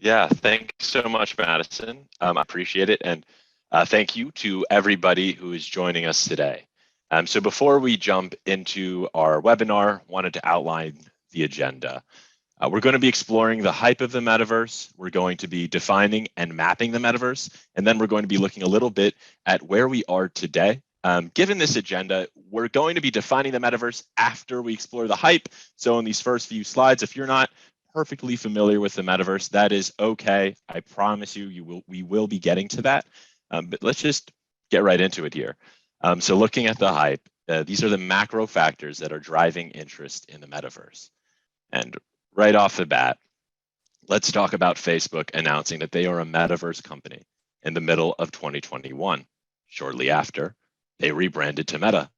Yeah, thanks so much, Madison. I appreciate it. And thank you to everybody who is joining us today. So before we jump into our webinar, wanted to outline the agenda. We're going to be exploring the hype of the metaverse. We're going to be defining and mapping the metaverse. And then we're going to be looking a little bit at where we are today. Given this agenda, we're going to be defining the metaverse after we explore the hype. So in these first few slides, if you're not perfectly familiar with the metaverse, that is okay. I promise you, we will be getting to that. But let's just get right into it here. So looking at the hype, these are the macro factors that are driving interest in the metaverse. And right off the bat, let's talk about Facebook announcing that they are a metaverse company in the middle of 2021. Shortly after, they rebranded to Meta.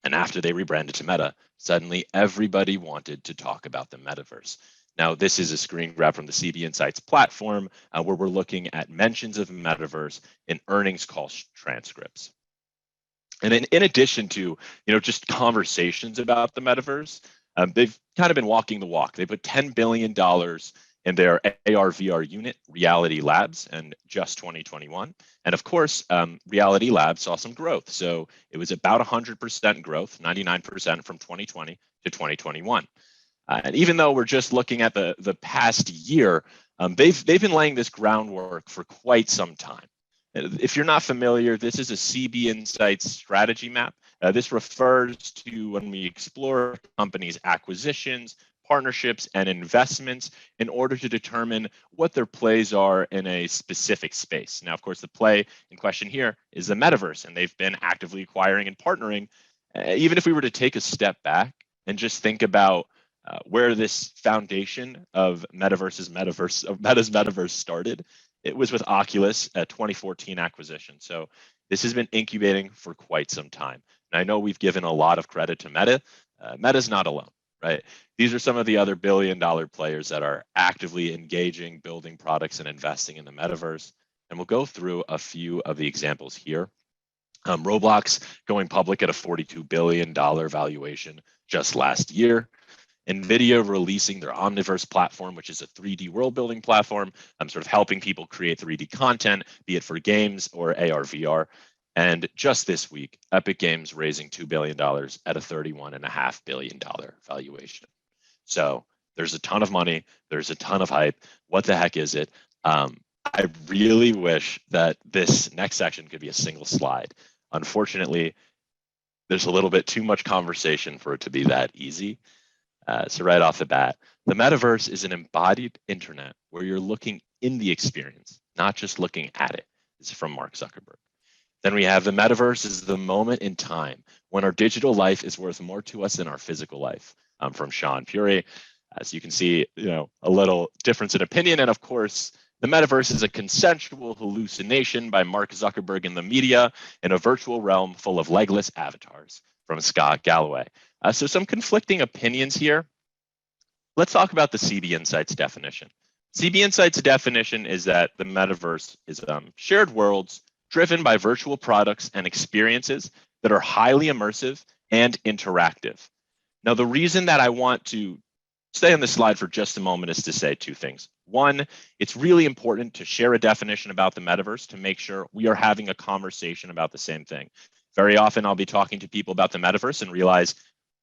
And after they rebranded to Meta, suddenly everybody wanted to talk about the metaverse. Now, this is a screen grab from the CB Insights platform where we're looking at mentions of metaverse in earnings call transcripts. And in addition to, just conversations about the metaverse, they've kind of been walking the walk. They put $10 billion in their AR VR unit, Reality Labs, in just 2021. And of course, Reality Labs saw some growth. So it was about 100% growth, 99% from 2020 to 2021. And even though we're just looking at the past year, they've been laying this groundwork for quite some time. If you're not familiar, this is a CB Insights strategy map. This refers to when we explore companies' acquisitions, partnerships, and investments in order to determine what their plays are in a specific space. Now, of course, the play in question here is the metaverse, and they've been actively acquiring and partnering. Even if we were to take a step back and just think about where this foundation of Meta's metaverse started, it was with Oculus, a 2014 acquisition. So this has been incubating for quite some time. And I know we've given a lot of credit to Meta. Meta's not alone, right? These are some of the other billion-dollar players that are actively engaging, building products, and investing in the metaverse. And we'll go through a few of the examples here. Roblox going public at a $42 billion valuation just last year. NVIDIA releasing their Omniverse platform, which is a 3D world building platform, sort of helping people create 3D content, be it for games or AR, VR. And just this week, Epic Games raising $2 billion at a $31.5 billion valuation. So there's a ton of money. There's a ton of hype. What the heck is it? I really wish that this next section could be a single slide. Unfortunately, there's a little bit too much conversation for it to be that easy. So right off the bat, the metaverse is an embodied internet where you're looking in the experience, not just looking at it. This is from Mark Zuckerberg. Then we have the metaverse is the moment in time when our digital life is worth more to us than our physical life, from Sean Puri. As you can see, a little difference in opinion. And of course, the metaverse is a consensual hallucination by Mark Zuckerberg and the media in a virtual realm full of legless avatars, from Scott Galloway. So some conflicting opinions here. Let's talk about the CB Insights definition. CB Insights definition is that the metaverse is shared worlds driven by virtual products and experiences that are highly immersive and interactive. Now, the reason that I want to stay on this slide for just a moment is to say two things. One, it's really important to share a definition about the metaverse to make sure we are having a conversation about the same thing. Very often I'll be talking to people about the metaverse and realize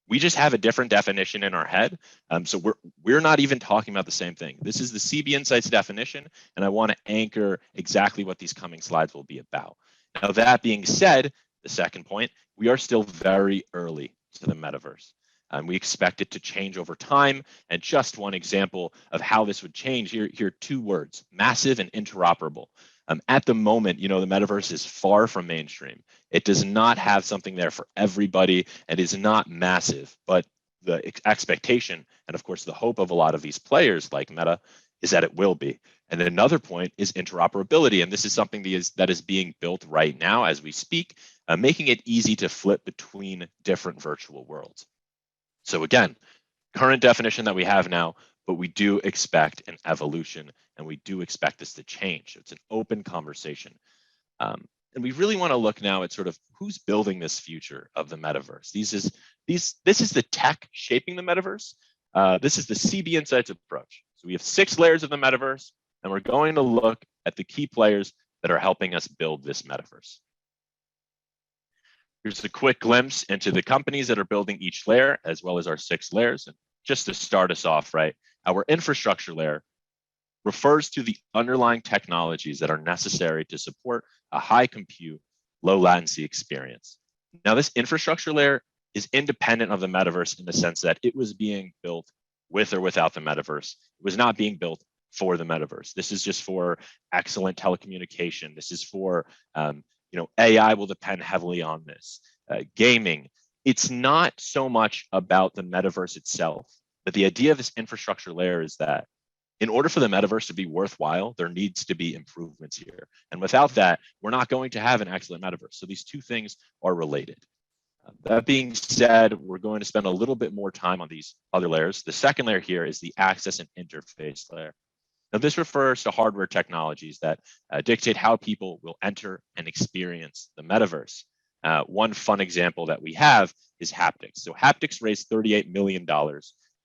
we just have a different definition in our head. So we're not even talking about the same thing. This is the CB Insights definition, and I want to anchor exactly what these coming slides will be about. Now, that being said, the second point, we are still very early to the metaverse. We expect it to change over time. And just one example of how this would change, here are two words, massive and interoperable. At the moment, the metaverse is far from mainstream. It does not have something there for everybody and is not massive, but the expectation and of course the hope of a lot of these players like Meta is that it will be. And another point is interoperability. And this is something that is being built right now as we speak, making it easy to flip between different virtual worlds. So again, current definition that we have now, but we do expect an evolution and we do expect this to change. It's an open conversation. And we really want to look now at sort of who's building this future of the metaverse. This is the tech shaping the metaverse. This is the CB Insights approach. So we have 6 layers of the metaverse. and we're going to look at the key players that are helping us build this metaverse. Here's a quick glimpse into the companies that are building each layer, as well as our 6 layers. And just to start us off, right, our infrastructure layer refers to the underlying technologies that are necessary to support a high compute, low latency experience. Now, this infrastructure layer is independent of the metaverse in the sense that it was being built with or without the metaverse. It was not being built for the metaverse. This is just for excellent telecommunication. This is for, AI will depend heavily on this. Gaming. It's not so much about the metaverse itself, but the idea of this infrastructure layer is that in order for the metaverse to be worthwhile, there needs to be improvements here. And without that, we're not going to have an excellent metaverse. So these two things are related. That being said, we're going to spend a little bit more time on these other layers. The second layer here is the access and interface layer. Now, this refers to hardware technologies that dictate how people will enter and experience the metaverse. One fun example that we have is haptics. So haptics raised $38 million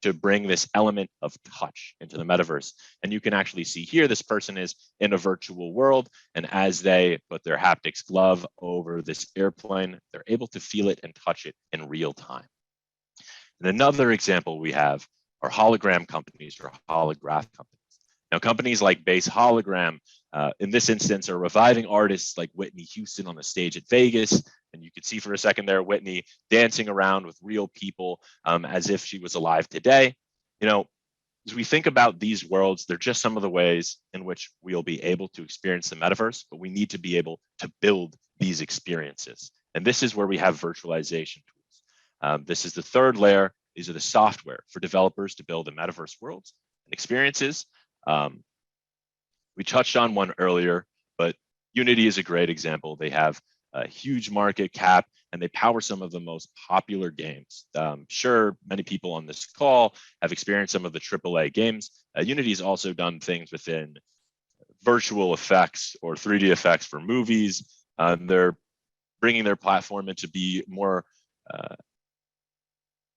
to bring this element of touch into the metaverse. And you can actually see here, this person is in a virtual world. And as they put their haptics glove over this airplane, they're able to feel it and touch it in real time. And another example we have are hologram companies or holograph companies. Now, companies like Base Hologram, in this instance, are reviving artists like Whitney Houston on the stage at Vegas. And you could see for a second there, Whitney dancing around with real people as if she was alive today. As we think about these worlds, they're just some of the ways in which we'll be able to experience the metaverse, but we need to be able to build these experiences. And this is where we have virtualization tools. This is the third layer. These are the software for developers to build the metaverse worlds and experiences. We touched on one earlier, but Unity is a great example. They have a huge market cap and they power some of the most popular games. Sure, many people on this call have experienced some of the AAA games. Unity has also done things within virtual effects or 3D effects for movies. They're bringing their platform into be more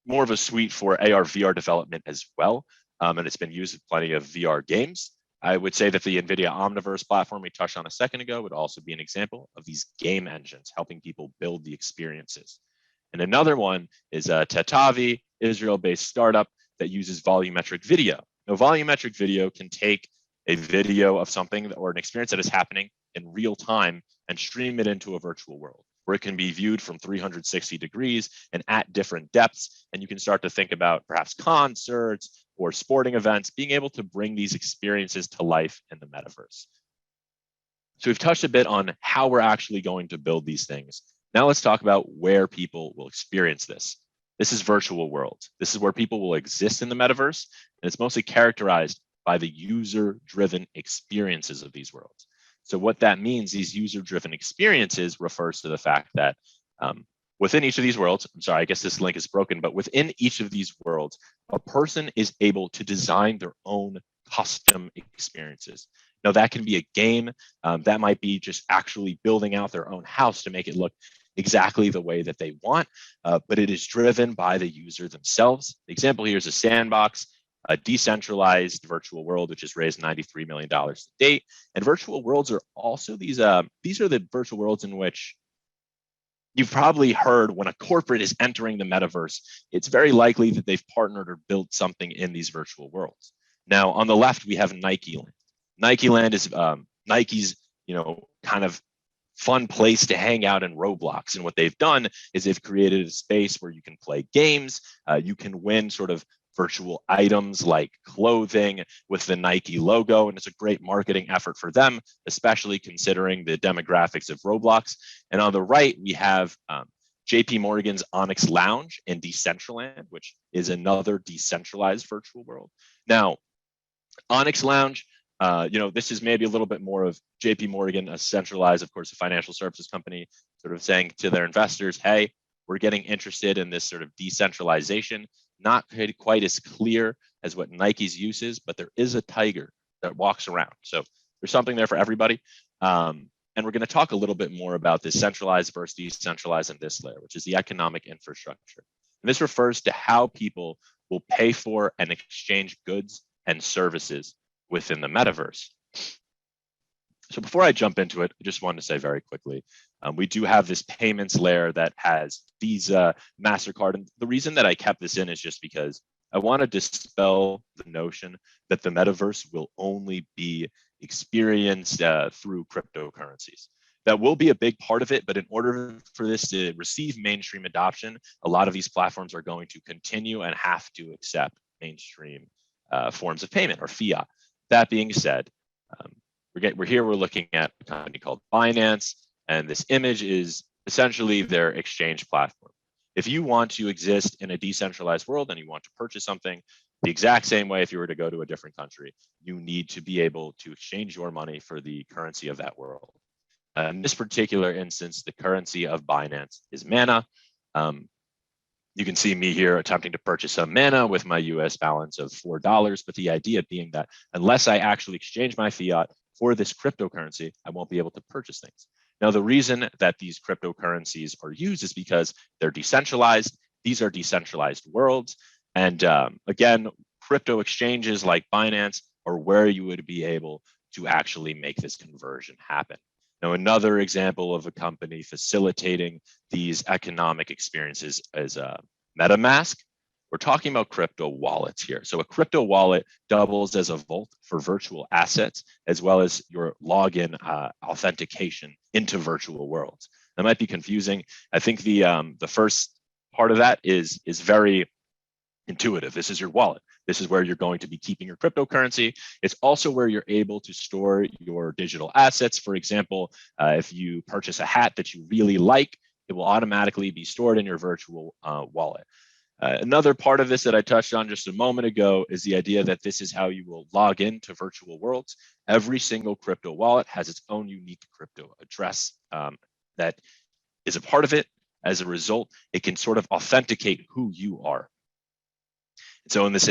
of a suite for AR, VR development as well. And it's been used in plenty of VR games. I would say that the NVIDIA Omniverse platform we touched on a second ago would also be an example of these game engines helping people build the experiences. And another one is Tetavi, Israel-based startup that uses volumetric video. Now, volumetric video can take a video of something or an experience that is happening in real time and stream it into a virtual world where it can be viewed from 360 degrees and at different depths. And you can start to think about perhaps concerts or sporting events, being able to bring these experiences to life in the metaverse. So we've touched a bit on how we're actually going to build these things. Now let's talk about where people will experience this. This is virtual worlds. This is where people will exist in the metaverse, and it's mostly characterized by the user-driven experiences of these worlds. So what that means, these user-driven experiences refers to the fact that within each of these worlds, I'm sorry, I guess this link is broken, but within each of these worlds, a person is able to design their own custom experiences. Now that can be a game, that might be just actually building out their own house to make it look exactly the way that they want, but it is driven by the user themselves. The example here is a sandbox, a decentralized virtual world, which has raised $93 million to date. And virtual worlds are also these are the virtual worlds in which you've probably heard when a corporate is entering the metaverse, it's very likely that they've partnered or built something in these virtual worlds. Now, on the left, we have Nike Land. Nike Land is Nike's, kind of fun place to hang out in Roblox. And what they've done is they've created a space where you can play games, you can win sort of virtual items like clothing with the Nike logo. And it's a great marketing effort for them, especially considering the demographics of Roblox. And on the right, we have JP Morgan's Onyx Lounge in Decentraland, which is another decentralized virtual world. Now, Onyx Lounge, this is maybe a little bit more of JP Morgan, a centralized, of course, a financial services company, sort of saying to their investors, hey, we're getting interested in this sort of decentralization. Not quite as clear as what Nike's use is, but there is a tiger that walks around. So there's something there for everybody. And we're going to talk a little bit more about this centralized versus decentralized in this layer, which is the economic infrastructure. And this refers to how people will pay for and exchange goods and services within the metaverse. So before I jump into it, I just wanted to say very quickly, we do have this payments layer that has Visa, MasterCard. And the reason that I kept this in is just because I want to dispel the notion that the metaverse will only be experienced through cryptocurrencies. That will be a big part of it, but in order for this to receive mainstream adoption, a lot of these platforms are going to continue and have to accept mainstream forms of payment or fiat. That being said, we're looking at a company called Binance, and this image is essentially their exchange platform. If you want to exist in a decentralized world and you want to purchase something the exact same way if you were to go to a different country, you need to be able to exchange your money for the currency of that world. In this particular instance, the currency of Binance is Mana. You can see me here attempting to purchase some Mana with my US balance of $4, but the idea being that unless I actually exchange my fiat for this cryptocurrency, I won't be able to purchase things. Now, the reason that these cryptocurrencies are used is because they're decentralized. These are decentralized worlds. And again, crypto exchanges like Binance are where you would be able to actually make this conversion happen. Now, another example of a company facilitating these economic experiences is MetaMask. We're talking about crypto wallets here. So a crypto wallet doubles as a vault for virtual assets, as well as your login authentication into virtual worlds. That might be confusing. I think the first part of that is very intuitive. This is your wallet. This is where you're going to be keeping your cryptocurrency. It's also where you're able to store your digital assets. For example, if you purchase a hat that you really like, it will automatically be stored in your virtual wallet. Another part of this that I touched on just a moment ago is the idea that this is how you will log into virtual worlds. Every single crypto wallet has its own unique crypto address that is a part of it. As a result, it can sort of authenticate who you are. So in this,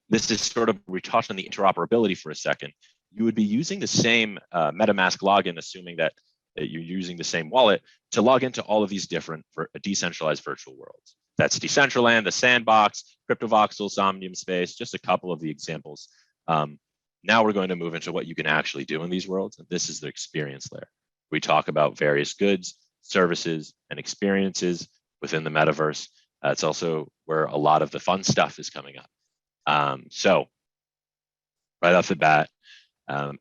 this is sort of, we touched on the interoperability for a second. You would be using the same MetaMask login, assuming that you're using the same wallet to log into all of these different decentralized virtual worlds. That's Decentraland, the Sandbox, CryptoVoxel, Somnium Space, just a couple of the examples. Now we're going to move into what you can actually do in these worlds. And this is the experience layer. We talk about various goods, services, and experiences within the metaverse. It's also where a lot of the fun stuff is coming up. So right off the bat,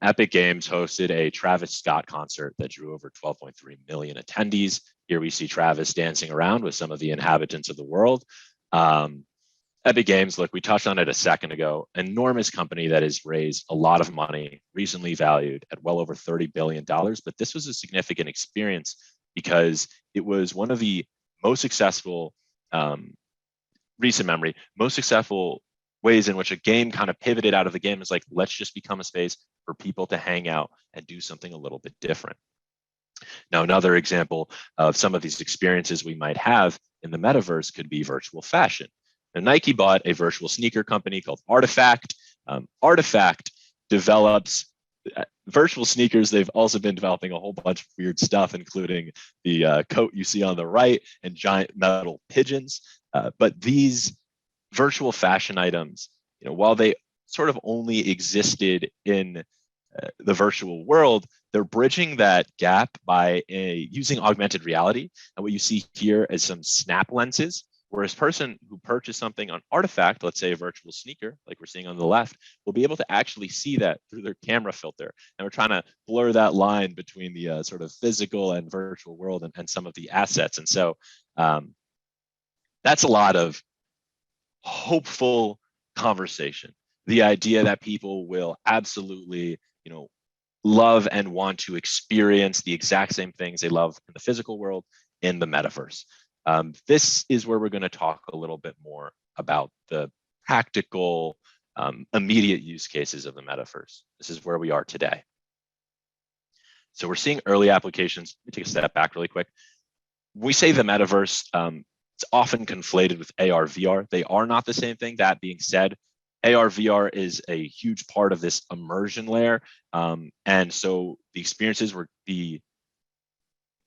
Epic Games hosted a Travis Scott concert that drew over 12.3 million attendees. Here we see Travis dancing around with some of the inhabitants of the world. Epic Games, look, we touched on it a second ago, enormous company that has raised a lot of money, recently valued at well over $30 billion. But this was a significant experience because it was one of the most successful, recent memory, most successful ways in which a game kind of pivoted out of the game. Is like, let's just become a space for people to hang out and do something a little bit different. Now, another example of some of these experiences we might have in the metaverse could be virtual fashion. Now, Nike bought a virtual sneaker company called Artifact. Artifact develops virtual sneakers. They've also been developing a whole bunch of weird stuff, including the coat you see on the right and giant metal pigeons. But these virtual fashion items, while they sort of only existed in the virtual world, they're bridging that gap by using augmented reality. And what you see here is some snap lenses, whereas person who purchased something on Artifact, let's say a virtual sneaker, like we're seeing on the left, will be able to actually see that through their camera filter. And we're trying to blur that line between the sort of physical and virtual world and some of the assets. And so that's a lot of hopeful conversation. The idea that people will absolutely, love and want to experience the exact same things they love in the physical world in the metaverse. This is where we're going to talk a little bit more about the practical, immediate use cases of the metaverse. This is where we are today. So we're seeing early applications. Let me take a step back really quick. When we say the metaverse, it's often conflated with AR, VR. They are not the same thing. That being said, AR, VR is a huge part of this immersion layer. And so the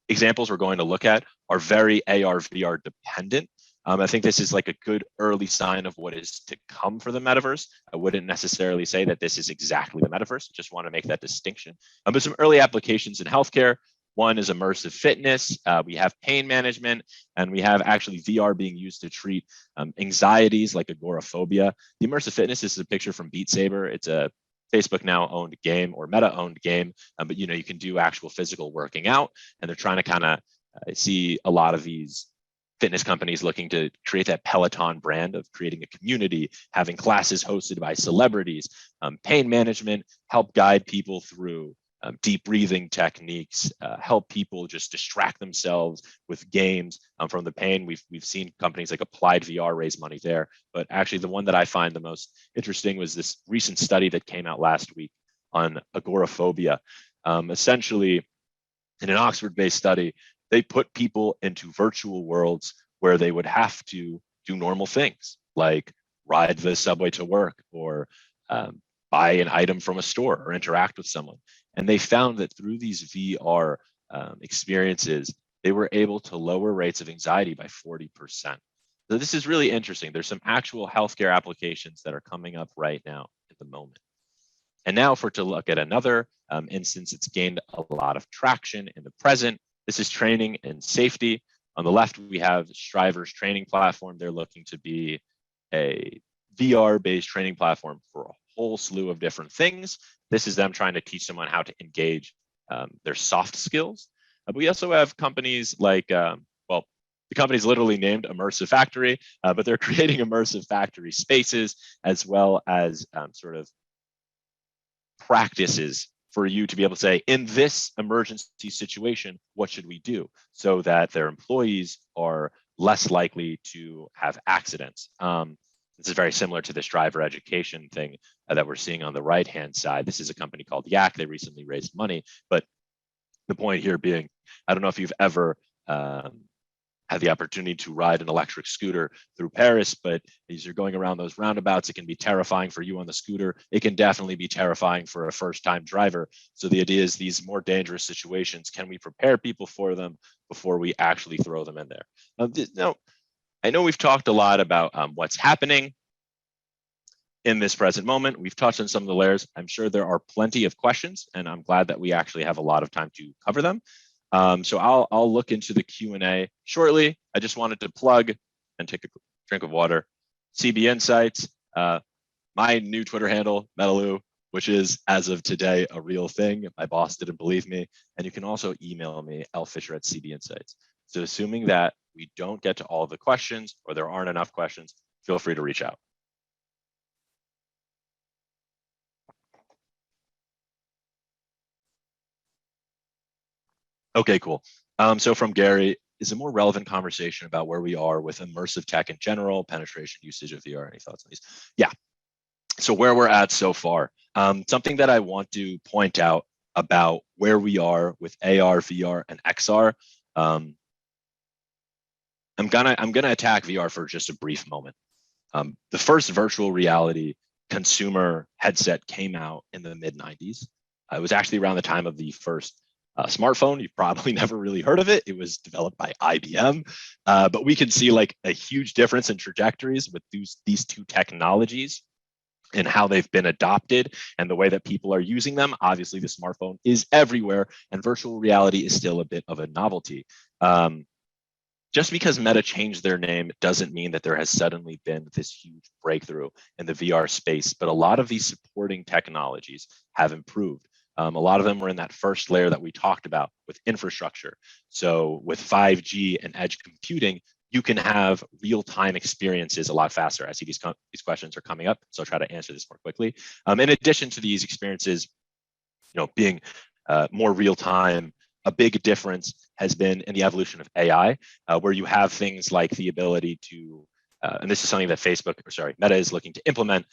examples we're going to look at are very AR, VR dependent. I think this is like a good early sign of what is to come for the metaverse. I wouldn't necessarily say that this is exactly the metaverse. Just want to make that distinction. But some early applications in healthcare. One is immersive fitness. We have pain management, and we have actually VR being used to treat anxieties like agoraphobia. The immersive fitness is a picture from Beat Saber. It's a Facebook now owned game or Meta owned game, but you can do actual physical working out, and they're trying to kind of see a lot of these fitness companies looking to create that Peloton brand of creating a community, having classes hosted by celebrities, pain management, help guide people through deep breathing techniques, help people just distract themselves with games from the pain. We've seen companies like Applied VR raise money there, but actually the one that I find the most interesting was this recent study that came out last week on agoraphobia. Essentially, in an Oxford-based study, they put people into virtual worlds where they would have to do normal things like ride the subway to work or buy an item from a store or interact with someone. And they found that through these VR experiences, they were able to lower rates of anxiety by 40%. So this is really interesting. There's some actual healthcare applications that are coming up right now at the moment. And now to look at another instance, it's gained a lot of traction in the present. This is training and safety. On the left, we have Striver's training platform. They're looking to be a VR-based training platform for a whole slew of different things. This is them trying to teach someone how to engage their soft skills. But we also have companies like, the company's literally named Immersive Factory, but they're creating immersive factory spaces as well as sort of practices for you to be able to say, in this emergency situation, what should we do? So that their employees are less likely to have accidents. This is very similar to this driver education thing that we're seeing on the right-hand side. This is a company called Yak. They recently raised money, but the point here being, I don't know if you've ever had the opportunity to ride an electric scooter through Paris, but as you're going around those roundabouts, it can be terrifying for you on the scooter. It can definitely be terrifying for a first-time driver. So the idea is these more dangerous situations, can we prepare people for them before we actually throw them in there? Now, I know we've talked a lot about what's happening in this present moment. We've touched on some of the layers. I'm sure there are plenty of questions, and I'm glad that we actually have a lot of time to cover them. So I'll look into the Q&A shortly. I just wanted to plug and take a drink of water. CB Insights, my new Twitter handle, Metaloo, which is, as of today, a real thing. My boss didn't believe me. And you can also email me, lfisher@CB Insights. So assuming that we don't get to all of the questions or there aren't enough questions, feel free to reach out. Okay, cool. So from Gary, is a more relevant conversation about where we are with immersive tech in general, penetration, usage of VR. Any thoughts on these? Yeah. So where we're at so far, something that I want to point out about where we are with AR, VR, and XR. I'm gonna attack VR for just a brief moment. The first virtual reality consumer headset came out in the mid 90s. It was actually around the time of the first smartphone. You've probably never really heard of it. It was developed by IBM, but we can see like a huge difference in trajectories with these two technologies and how they've been adopted and the way that people are using them. Obviously, the smartphone is everywhere, and virtual reality is still a bit of a novelty. Just because Meta changed their name doesn't mean that there has suddenly been this huge breakthrough in the VR space, but a lot of these supporting technologies have improved. A lot of them were in that first layer that we talked about with infrastructure. So with 5G and edge computing, you can have real-time experiences a lot faster. I see these questions are coming up, so I'll try to answer this more quickly. In addition to these experiences, being more real-time, a big difference has been in the evolution of AI, where you have things like the ability to, and this is something that Meta is looking to implement,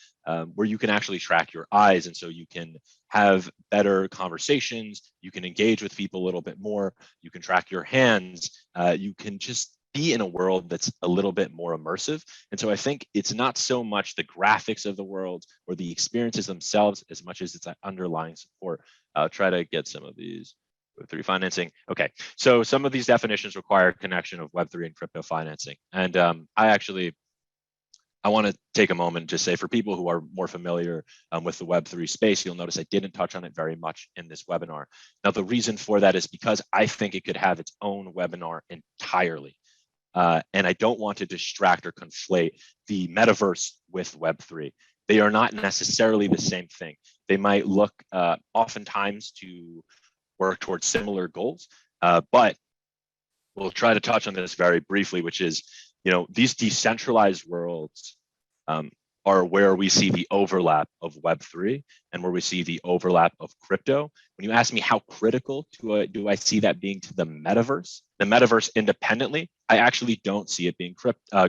where you can actually track your eyes. And so you can have better conversations, you can engage with people a little bit more, you can track your hands, you can just be in a world that's a little bit more immersive. And so I think it's not so much the graphics of the world or the experiences themselves as much as it's that underlying support. I'll try to get some of these Web3 financing. Okay, so some of these definitions require connection of Web3 and crypto financing. And I want to take a moment to say for people who are more familiar with the Web3 space, you'll notice I didn't touch on it very much in this webinar. Now, the reason for that is because I think it could have its own webinar entirely. And I don't want to distract or conflate the metaverse with Web3. They are not necessarily the same thing. They might look oftentimes to work towards similar goals, but we'll try to touch on this very briefly, which is, these decentralized worlds are where we see the overlap of Web3 and where we see the overlap of crypto. When you ask me how critical do I see that being to the metaverse independently, I actually don't see it being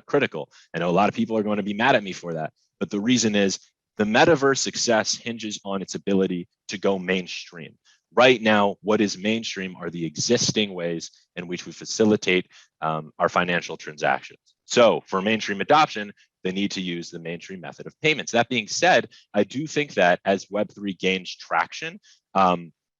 critical. I know a lot of people are going to be mad at me for that, but the reason is the metaverse success hinges on its ability to go mainstream. Right now, what is mainstream are the existing ways in which we facilitate our financial transactions. So for mainstream adoption, they need to use the mainstream method of payments. That being said, I do think that as Web3 gains traction,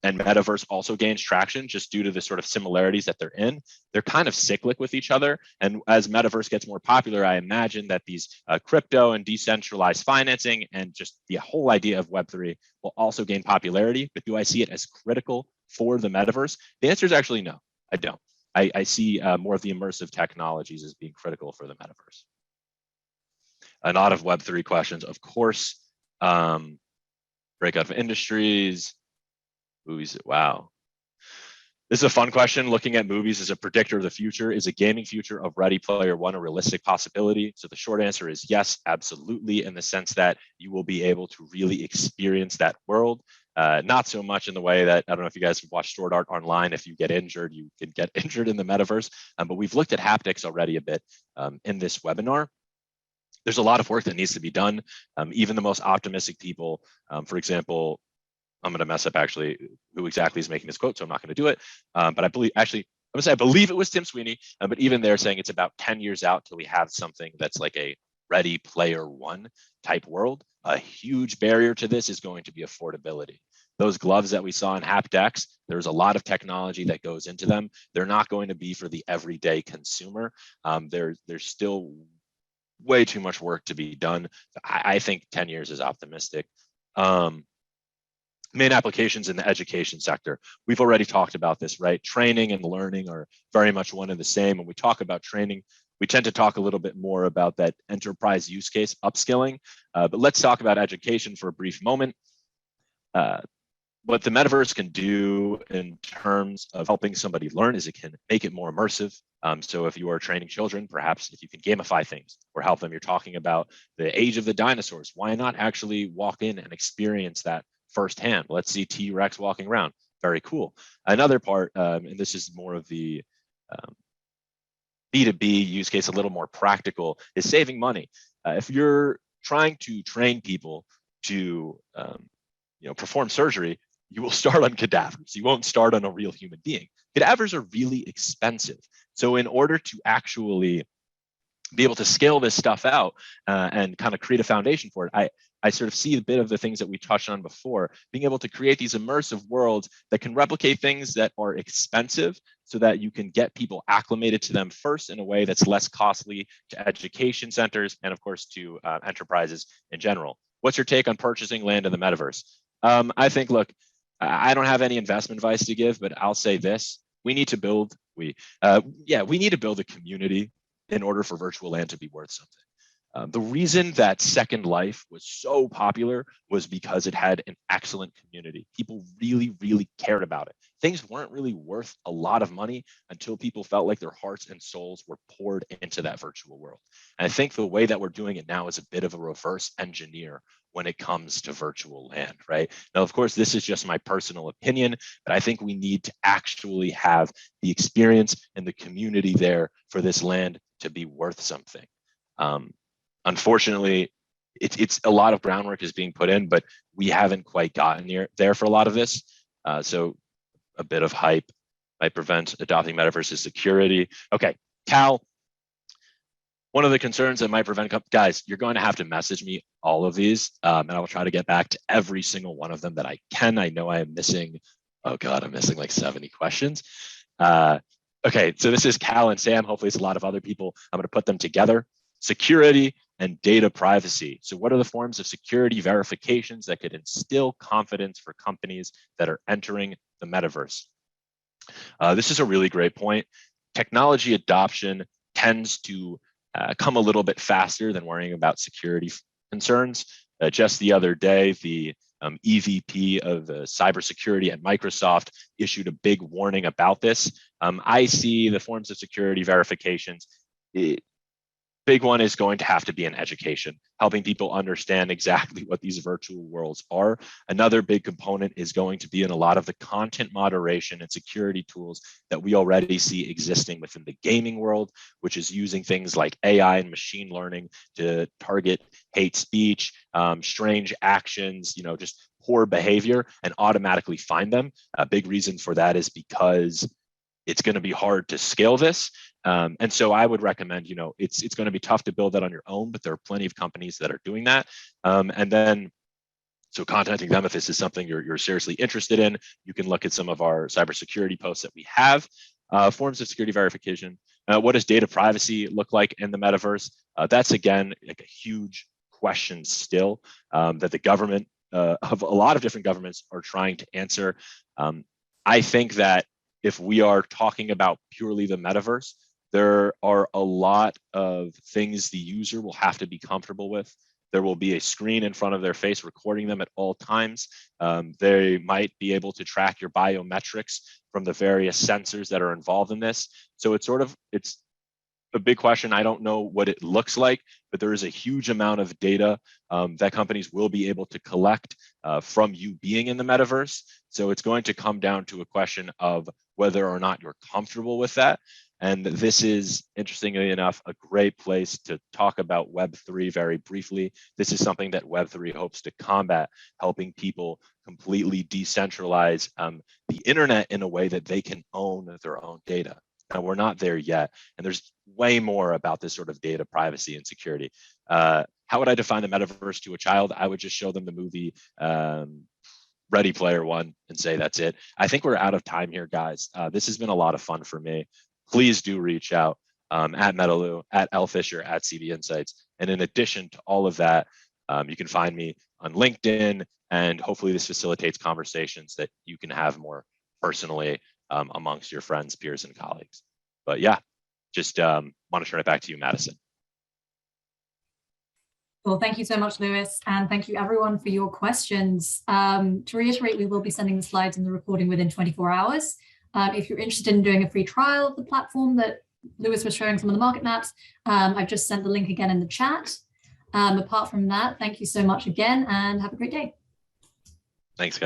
and Metaverse also gains traction just due to the sort of similarities that they're in, they're kind of cyclic with each other. And as Metaverse gets more popular, I imagine that these crypto and decentralized financing and just the whole idea of Web3 will also gain popularity. But do I see it as critical for the Metaverse? The answer is actually no, I don't. I see more of the immersive technologies as being critical for the Metaverse. A lot of Web3 questions, of course. Breakout of industries. Movies, wow. This is a fun question. Looking at movies as a predictor of the future. Is a gaming future of Ready Player One a realistic possibility? So the short answer is yes, absolutely, in the sense that you will be able to really experience that world. Not so much in the way that, I don't know if you guys have watched Sword Art Online, if you get injured, you can get injured in the metaverse. But we've looked at haptics already a bit in this webinar. There's a lot of work that needs to be done. Even the most optimistic people, for example, I'm going to mess up actually who exactly is making this quote, so I'm not going to do it. But I believe, actually, I'm going to say I believe it was Tim Sweeney, but even they're saying it's about 10 years out till we have something that's like a Ready Player One type world. A huge barrier to this is going to be affordability. Those gloves that we saw in haptics, there's a lot of technology that goes into them. They're not going to be for the everyday consumer. There's still way too much work to be done. I think 10 years is optimistic. Main applications in the education sector. We've already talked about this, right? Training and learning are very much one and the same. When we talk about training, we tend to talk a little bit more about that enterprise use case, upskilling. But let's talk about education for a brief moment. What the metaverse can do in terms of helping somebody learn is it can make it more immersive. So if you are training children, perhaps if you can gamify things or help them, you're talking about the age of the dinosaurs. Why not actually walk in and experience that firsthand? Let's see T-Rex walking around. Very cool. Another part, and this is more of the B2B use case, a little more practical, is saving money. If you're trying to train people to perform surgery, you will start on cadavers. You won't start on a real human being. Cadavers are really expensive. So in order to actually be able to scale this stuff out and kind of create a foundation for it, I sort of see a bit of the things that we touched on before, being able to create these immersive worlds that can replicate things that are expensive so that you can get people acclimated to them first in a way that's less costly to education centers and of course to enterprises in general. What's your take on purchasing land in the metaverse? I think, look, I don't have any investment advice to give, but I'll say this. We need to build, we need to build a community in order for virtual land to be worth something. The reason that Second Life was so popular was because it had an excellent community. People really, really cared about it. Things weren't really worth a lot of money until people felt like their hearts and souls were poured into that virtual world. And I think the way that we're doing it now is a bit of a reverse engineer when it comes to virtual land, right? Now, of course, this is just my personal opinion, but I think we need to actually have the experience and the community there for this land to be worth something. Unfortunately, it's a lot of groundwork is being put in, but we haven't quite gotten there for a lot of this. So a bit of hype might prevent adopting metaverse security. Okay, Cal, one of the concerns that might prevent, guys, you're going to have to message me all of these, and I will try to get back to every single one of them that I can. I know I am missing Oh God, I'm missing like 70 questions. Okay, so this is Cal and Sam. Hopefully it's a lot of other people. I'm going to put them together. Security and data privacy. So what are the forms of security verifications that could instill confidence for companies that are entering the metaverse? This is a really great point. Technology adoption tends to come a little bit faster than worrying about security concerns. Just the other day, the EVP of cybersecurity at Microsoft issued a big warning about this. I see the forms of security verifications. Big one is going to have to be in education, helping people understand exactly what these virtual worlds are. Another big component is going to be in a lot of the content moderation and security tools that we already see existing within the gaming world, which is using things like AI and machine learning to target hate speech, strange actions, just poor behavior, and automatically find them. A big reason for that is because it's going to be hard to scale this. And so I would recommend, it's going to be tough to build that on your own, but there are plenty of companies that are doing that. And then, so contacting them if this is something you're seriously interested in, you can look at some of our cybersecurity posts that we have. Forms of security verification. What does data privacy look like in the metaverse? That's, again, like a huge question still that the government, of a lot of different governments, are trying to answer. I think that if we are talking about purely the metaverse, there are a lot of things the user will have to be comfortable with. There will be a screen in front of their face recording them at all times. They might be able to track your biometrics from the various sensors that are involved in this. So it's a big question. I don't know what it looks like, but there is a huge amount of data that companies will be able to collect from you being in the metaverse. So it's going to come down to a question of whether or not you're comfortable with that. And this is, interestingly enough, a great place to talk about Web3 very briefly. This is something that Web3 hopes to combat, helping people completely decentralize the internet in a way that they can own their own data. Now, we're not there yet, and there's way more about this sort of data privacy and security. How would I define the metaverse to a child? I would just show them the movie Ready Player One and say that's it. I think we're out of time here, guys. This has been a lot of fun for me. Please do reach out at Metaloo, at Lfisher, at CB Insights. And in addition to all of that, you can find me on LinkedIn, and hopefully this facilitates conversations that you can have more personally amongst your friends, peers, and colleagues. But yeah, just want to turn it back to you, Madison. Well, thank you so much, Lewis, and thank you everyone for your questions. To reiterate, we will be sending the slides and the recording within 24 hours. If you're interested in doing a free trial of the platform that Lewis was showing some of the market maps, I've just sent the link again in the chat. Apart from that, thank you so much again and have a great day. Thanks, guys.